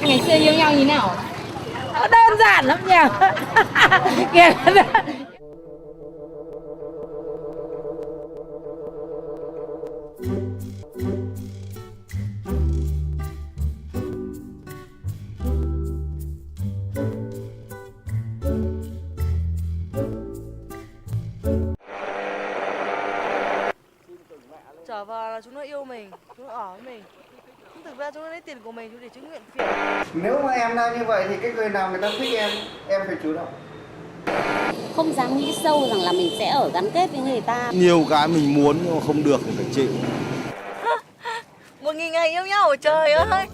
Ngày xưa yêu nhau như nào? Nó đơn giản lắm nhỉ. Kìa. Trở vào là chúng nó yêu mình, chúng nó ở với mình. Nhưng thực ra chúng nó lấy tiền của mình để chứng nguyện phiền. Nếu mà em đang như vậy thì cái người nào người ta thích em phải chủ động. Không dám nghĩ sâu rằng là mình sẽ ở gắn kết với người ta. Nhiều cái mình muốn nhưng mà không được thì phải chịu. 1000 ngày yêu nhau, trời ơi.